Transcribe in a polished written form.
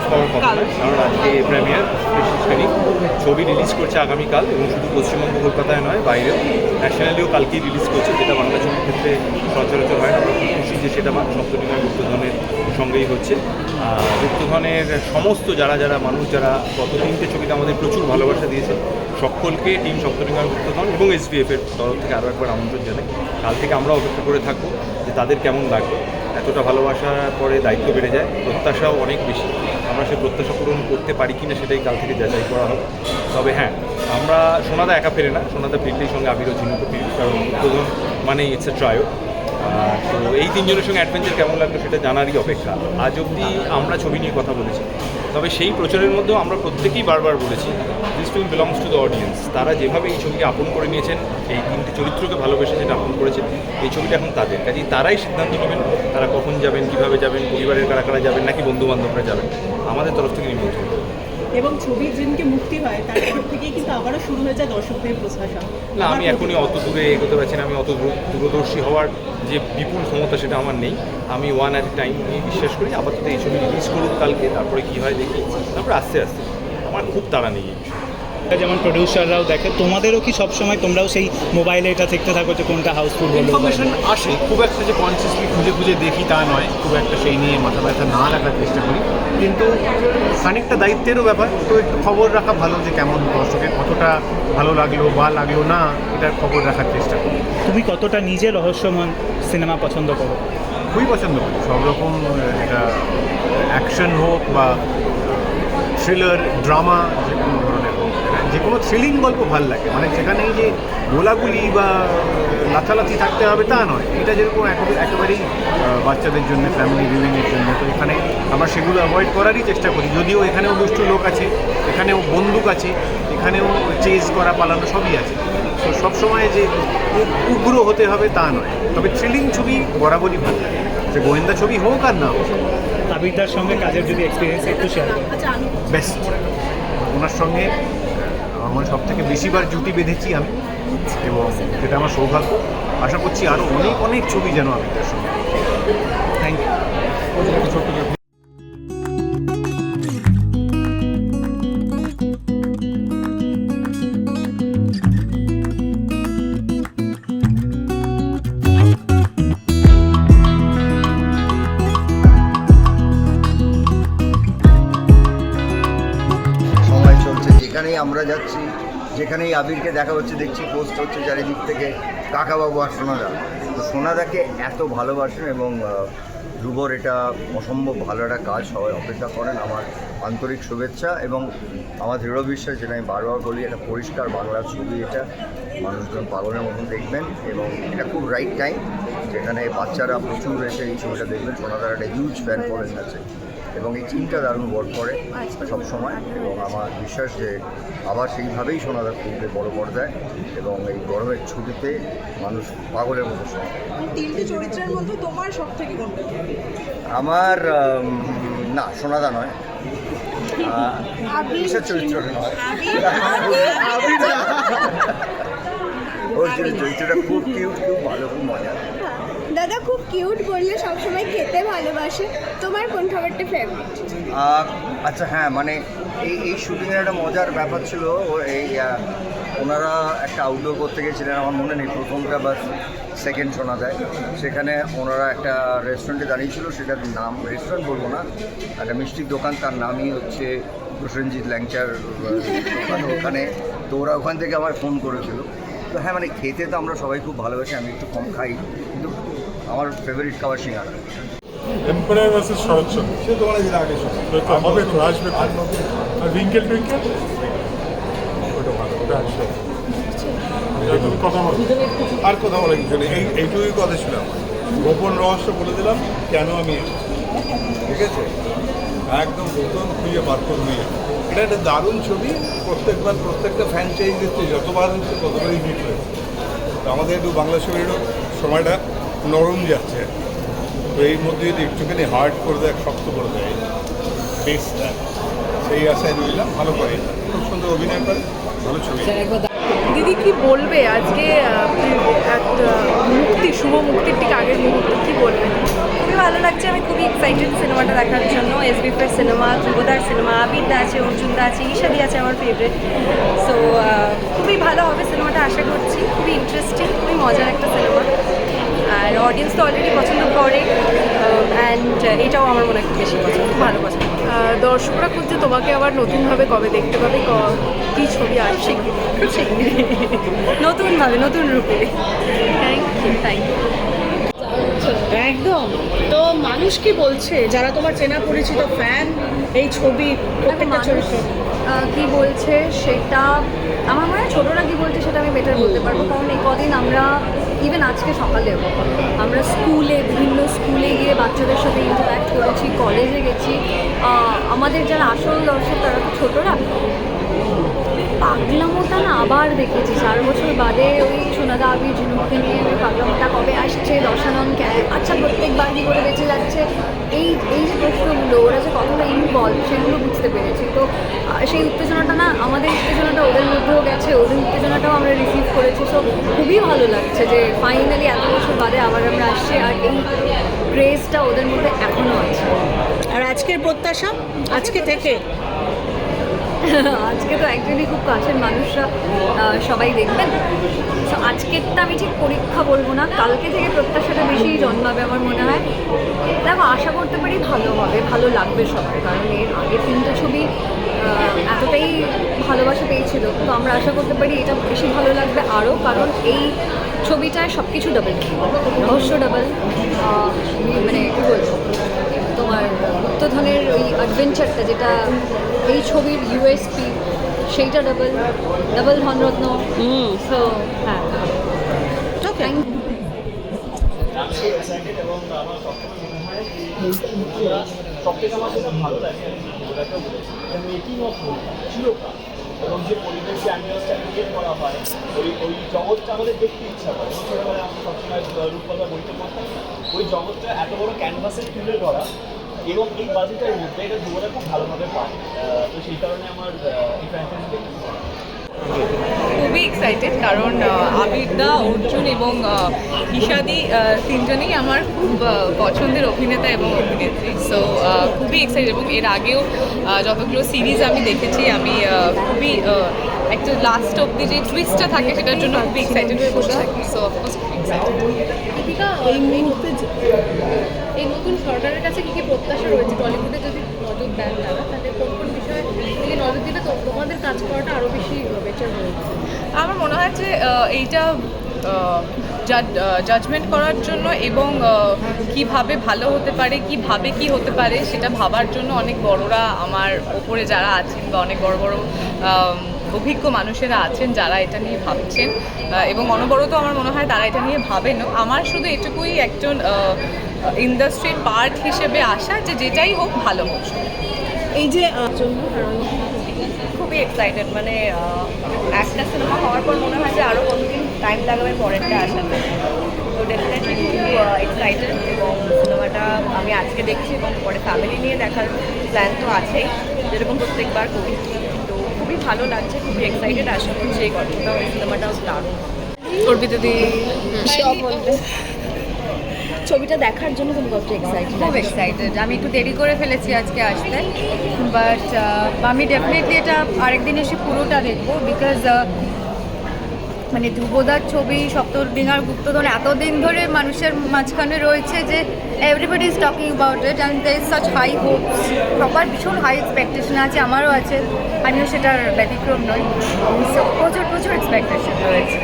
Announce করার কথা নয়, কারণ আজকে প্রিমিয়ার স্পেশালি ছবি রিলিজ করছে আগামীকাল, এবং শুধু পশ্চিমবঙ্গ কলকাতায় নয়, বাইরেও ন্যাশনালিও কালকেই রিলিজ করছে, যেটা বাংলা ছবির ক্ষেত্রে সচরাচর হয় না। আমরা খুব খুশি যে সেটা সপ্তমীর গুপ্তধনের সঙ্গেই হচ্ছে। গুপ্তধনের সমস্ত যারা মানুষ যারা গত 3টে ছবিতে আমাদের প্রচুর ভালোবাসা দিয়েছে, সকলকে টিম সপ্তমীর গুপ্তধন এবং SBF-এর তরফ থেকে আরও একবার আমন্ত্রণ জানাই। কাল থেকে আমরা অপেক্ষা করে থাকবো যে তাদের কেমন লাগবে। এতটা ভালোবাসার পরে দায়িত্ব বেড়ে যায়, প্রত্যাশাও অনেক বেশি। আমরা সেই প্রত্যাশা পূরণ করতে পারি কি না সেটাই কাল থেকে যাচাই করা হবে। তবে হ্যাঁ, আমরা সোনাদা একা ফেরে না, সোনাদা ফিরলেই সঙ্গে আবিরও ঝিনুকও ফিরি, কারণ গুপ্তধন মানে ইটস এ ট্রায়ো। তো এই তিনজনের সঙ্গে অ্যাডভেঞ্চার কেমন লাগলো সেটা জানারই অপেক্ষা। আজ অবধি আমরা ছবি নিয়ে কথা বলেছি, তবে সেই প্রচারের মধ্যেও আমরা প্রত্যেকেই বারবার বলেছি this film belongs to the audience. তারা যেভাবে এই ছবিকে আপন করে নিয়েছেন, এই 3টে চরিত্রকে ভালোবেসে যেটা আপন করেছেন, এই ছবিটা এখন তাদের কাজেই তারাই সিদ্ধান্ত নেবেন তারা কখন যাবেন, কীভাবে যাবেন, পরিবারের কারা কারা যাবেন, নাকি বন্ধুবান্ধবরা যাবেন। আমাদের তরফ থেকে নিমন্ত্রণ। এবং ছবির যেদিনকে মুক্তি হয় তারপর থেকেই কিন্তু আবারও শুরু হয়ে যায় দর্শকদের প্রত্যাশা। না, আমি এখনই অত দূরে এগোতে পারছি না, আমি অত দূরদর্শী হওয়ার যে বিপুল ক্ষমতা সেটা আমার নেই। আমি ওয়ান অ্যাট এ টাইম নিয়ে বিশ্বাস করি। আপাতত এই ছবি রিলিজ করুক কালকে, তারপরে কী হয় দেখি, তারপরে আস্তে আস্তে। আমার খুব তাড়া নেই এই বিষয়ে। যেমন প্রডিউসাররাও দেখে, তোমাদেরও কি সবসময় তোমরাও সেই মোবাইলে এটা দেখতে থাকো যে কোনটা হাউসফুল হলো? ইনফরমেশন আসে, খুব একটা যে কনসিয়াসলি খুঁজে খুঁজে দেখি তা নয়, খুব একটা সেই নিয়ে মাথা ব্যথা না রাখার চেষ্টা করি, কিন্তু খানিকটা দায়িত্বেরও ব্যাপার। তো একটু খবর রাখা ভালো যে কেমন দর্শকের কতটা ভালো লাগলো বা লাগলো না, এটার খবর রাখার চেষ্টা করি। তুমি কতটা নিজে রহস্যময় সিনেমা পছন্দ করো? খুবই পছন্দ করি সব রকম, এটা অ্যাকশন হোক বা থ্রিলার, ড্রামা, যে কোনো ধরনের হোক, যে কোনো থ্রিলিং গল্প ভালো লাগে। মানে সেখানেই যে গোলাগুলি বা লাথালাথি থাকতে হবে তা নয়। এটা যেরকম একেবারেই বাচ্চাদের জন্য, ফ্যামিলি ভিউইংয়ের জন্য, তো এখানে আমরা সেগুলো অ্যাভয়েড করারই চেষ্টা করি। যদিও এখানেও দুষ্টু লোক আছে, এখানেও বন্দুক আছে, এখানেও চেজ করা পালানো সবই আছে। তো সবসময় যে উগ্র হতে হবে তা নয়, তবে থ্রিলিং ছবি বরাবরই ভালো লাগে, সে গোয়েন্দা ছবি হোক আর না হোক। আবিরদার সঙ্গে কাজের যদি এক্সপিরিয়েন্স একটু শেয়ার করো। বেস্ট, ওনার সঙ্গে আমার সব থেকে বেশিবার জুটি বেঁধেছি আমি, এবং যেটা আমার সৌভাগ্য। আশা করছি আরও অনেক অনেক ছবি যেন আমি তার সঙ্গে। Thank you. যেখানেই আমরা যাচ্ছি, যেখানেই আবিরকে দেখা হচ্ছে, দেখছি পোস্ট হচ্ছে চারিদিক থেকে কাকাবাবু আর সোনাদা। তো সোনাদাকে এত ভালোবাসেন, এবং ধ্রুবর এটা অসম্ভব ভালো একটা কাজ, সবাই অপেক্ষা করেন। আমার আন্তরিক শুভেচ্ছা এবং আমার দৃঢ় বিশ্বাস, যেটা আমি বারবার বলি, একটা পরিষ্কার বাংলার ছবি, এটা মানুষজন পাগলের মতন দেখবেন, এবং এটা খুব রাইট টাইম, যেখানে বাচ্চারা প্রচুর এসে এই ছবিটা দেখবেন। সোনাদার একটা হিউজ ফ্যান ফলোইং আছে, এবং এই টিমটা দারুণ ওয়ার্ক করে সবসময়, এবং আমার বিশ্বাস যে আবার সেইভাবেই সোনাদা ফিরবে বড় পর্দায়, এবং এই গরমের ছুটিতে মানুষ পাগলের মতো শোনে। 3টে চরিত্রের মধ্যে তোমার সব থেকে কোনটা? আমার না, সোনাদা নয়, কিসের চরিত্রটা নয়, ওর চরিত্রটা খুব কিউট, খুব ভালো, খুব মজা। দাদা খুব কিউট, বললে সবসময় খেতে ভালোবাসে। তোমার কোন খাবারটা ফেভারিট? আচ্ছা হ্যাঁ, মানে এই শুটিংয়ের একটা মজার ব্যাপার ছিল। ওনারা একটা আউটডোর করতে গেছিলেন, আমার মনে নেই প্রথমটা বা সেকেন্ড শোনা যায়। সেখানে ওনারা একটা রেস্টুরেন্টে দাঁড়িয়েছিল, সেটার নাম রেস্টুরেন্ট বলবো না, একটা মিষ্টির দোকান, তার নামই হচ্ছে প্রসেনজিৎ ল্যাংচার দোকান, ওখানে। তো ওরা ওখান থেকে আমার ফোন করেছিল। তো হ্যাঁ, মানে খেতে তো আমরা সবাই খুব ভালোবাসি, আমি একটু কম খাই, কিন্তু আমার ফেভারিট খাবার সিঙ্গাড়া। এম্পায়ার ভার্সেস শরৎচন্দ্র, সে তোমার আগে হবে তো, আসবে আর রিঙ্কেল টুইঙ্কেল, ওটা ভালো, ওটা আসবে। কথা বল, আর কথা বলে কিছু নেই, এইটুকুই কথা ছিল আমার। গোপন রহস্য বলে দিলাম কেন আমি এসেছি, ঠিক আছে? একদম নতুন খুঁজে বার করে নিয়ে এটা একটা দারুণ ছবি। প্রত্যেকবার প্রত্যেকটা ফ্র্যাঞ্চাইজ দিচ্ছে, যতবার হচ্ছে ততবারই হিট হয়েছে। তো আমাদের একটু বাংলা ছবিরও সময়টা নরম যাচ্ছে, তো এই মধ্যে যদি একটুখানি হার্ড করে দেয়, শক্ত করে দেয় বেসটা, সেই আশায় রইলাম। ভালো করে, খুব সুন্দর অভিনয় করে, ভালো ছবি। দিদি কি বলবে আজকে মুক্তি, শুভ মুক্তির ঠিক আগের মুহূর্তে কি বলবেন? খুবই ভালো লাগছে, আমি খুবই এক্সাইটেড সিনেমাটা দেখার জন্য। এসবিএফের সিনেমা, ধ্রুবদার সিনেমা, আবিরদা আছে, অর্জুনদা আছে, ঈশাদি আছে আমার ফেভারিট। সো খুবই ভালো হবে সিনেমাটা, আশা করছি। খুবই ইন্টারেস্টিং, খুবই মজার একটা সিনেমা, আর অডিয়েন্স তো অলরেডি পছন্দ করে, অ্যান্ড এটাও আমার মনে হয় খুব বেশি পছন্দ, খুব ভালো পছন্দ। দর্শকরা খুঁজছে তোমাকে আবার নতুনভাবে কবে দেখতে পাবে, কি ছবি আসছে? নতুনভাবে, নতুন রূপে। Thank you. একদম। তো মানুষ কি বলছে, যারা তোমার চেনা পরিচিত ফ্যান, এই ছবি প্রত্যেকটা চরিত্র? কী বলছে সেটা আমার মনে হয় ছোটরা কী বলছে সেটা আমি বেটার বলতে পারবো, কারণ এই কদিন আমরা ইভেন আজকে সকালেও আমরা বিভিন্ন স্কুলে গিয়ে বাচ্চাদের সাথে ইন্টারঅ্যাক্ট করেছি, কলেজে গেছি। আমাদের যারা আসল দর্শক তারা তো ছোটরা, পাগলামোটা না আবার দেখেছি 4 বছর বাদে। ওই সোনাদা আবির ঝিনুককে নিয়ে ওই পাগলামোটা কবে আসছে, দশানন আচ্ছা প্রত্যেকবার কী করে বেঁচে যাচ্ছে, এই যে প্রশ্নগুলো ওরা যে কতটা ইনভলভ সেগুলো বুঝতে পেরেছি। তো সেই উত্তেজনাটা না, আমাদের উত্তেজনাটা ওদের মধ্যেও গেছে, ওদের উত্তেজনাটাও আমরা রিসিভ করেছি। সো খুবই ভালো লাগছে যে ফাইনালি এত বছর বাদে আবার আমরা আসছি, আর এই ক্রেজটা ওদের মধ্যে এখনও আছে। আর আজকের প্রত্যাশা আজকে থেকে? আজকে তো অ্যাকচুয়ালি খুব কাছের মানুষরা সবাই দেখবেন। সো আজকেরটা আমি ঠিক পরীক্ষা বলবো না, কালকে থেকে প্রত্যাশাটা বেশি জন্মাবে আমার মনে হয়। দেখো, আশা করতে পারি ভালো হবে, ভালো লাগবে সবার, কারণ এর আগে 3টে ছবি এতটাই ভালোবাসা পেয়েছিল। তো আমরা আশা করতে পারি এটা বেশি ভালো লাগবে আরও, কারণ এই ছবিটায় সব কিছু ডাবল, রহস্য ডাবল, মানে কী বলবো, তোমার গুপ্তধনের ওই অ্যাডভেঞ্চারটা যেটা এই ছবির ইউএসপি, সেইটা ডাবল ধনরত্ন। সো হ্যাঁ, থ্যাংক ইউ। সবথেকে আমার যেটা ভালো লাগে মেকিং অফ চিরকাল, এবং যে পরিবেশে অ্যাম্বিয়েন্সটা ক্রিয়েট করা হয়, ওই জগৎটা আমাদের দেখতে ইচ্ছা করে। ছোটোবেলায় আমি সবসময় রূপকথা বইতে পড়তাম, ওই জগৎটা এত বড় ক্যানভাসে তুলে ধরা, এবং এই বাজেটের মধ্যে এটা দুবারে খুব ভালোভাবে পায়। তো সেই কারণে আমার এই ফ্র্যাঞ্চাইজি দেখতে খুবই এক্সাইটেড, কারণ আবিরদা, অর্জুন এবং ঈশাদি তিনজনেই আমার খুব পছন্দের অভিনেতা এবং অভিনেত্রী। সো খুবই এক্সাইটেড, এবং এর আগেও যতগুলো সিরিজ আমি দেখেছি, আমি খুবই একটা লাস্ট অব্দি যে টুইস্টটা থাকে সেটার জন্য খুবই এক্সাইটেড হয়ে বসে থাকি। সো অফকোর্স খুবই এক্সাইটেড। এই মুহূর্তে এই নতুন সরকারের কাছে কী কী প্রত্যাশা রয়েছে? টলিউডে যদি নজর দেন তারা, তাহলে কোন কোন বিষয়ে থেকে নজর দিলে তো তোমাদের কাজ করাটা আরও বেশি বেটার হয়ে যাবে? আমার মনে হয় যে এইটা জাজমেন্ট করার জন্য এবং কিভাবে ভালো হতে পারে, কিভাবে কি হতে পারে সেটা ভাবার জন্য অনেক বড়রা আমার ওপরে যারা আছেন, বা অনেক বড় বড় অভিজ্ঞ মানুষেরা আছেন যারা এটা নিয়ে ভাবছেন, এবং অনবরত আমার মনে হয় তারা এটা নিয়ে ভাবেনও। আমার শুধু এটুকুই একজন ইন্ডাস্ট্রির পার্ট হিসেবে আসা যে যেটাই হোক ভালো হোক। এই যে খুবই এক্সাইটেড, মানে একটা সিনেমা হওয়ার পর মনে হয় যে আরও কতদিন টাইম লাগাবে পরেরটা আসাতে। তো ডেফিনেটলি খুব এক্সাইটেড, এবং সিনেমাটা আমি আজকে দেখছি এবং পরে ফ্যামিলি নিয়ে দেখার প্ল্যান তো আছেই, যেরকম প্রত্যেকবার করি। তো খুবই ভালো লাগছে, খুবই এক্সাইটেড, আশা করছি এই গল্পটা, ওই সিনেমাটাও দারুণ। অর্পিতা দি ছবিটা দেখার জন্য তুমি কত এক্সাইটেড? খুব এক্সাইটেড। আমি একটু দেরি করে ফেলেছি আজকে আসতে, বাট আমি ডেফিনেটলি এটা আরেকদিন এসে পুরোটা দেখবো, বিকজ মানে ধ্রুবদার ছবি সপ্তডিঙার গুপ্তধন এতদিন ধরে মানুষের মাঝখানে রয়েছে যে everybody is talking about it, and there is such high hopes. সবার ভীষণ হাই এক্সপেকটেশন আছে, আমারও আছে, আমিও সেটার ব্যতিক্রম নই। প্রচুর এক্সপেকটেশন রয়েছে।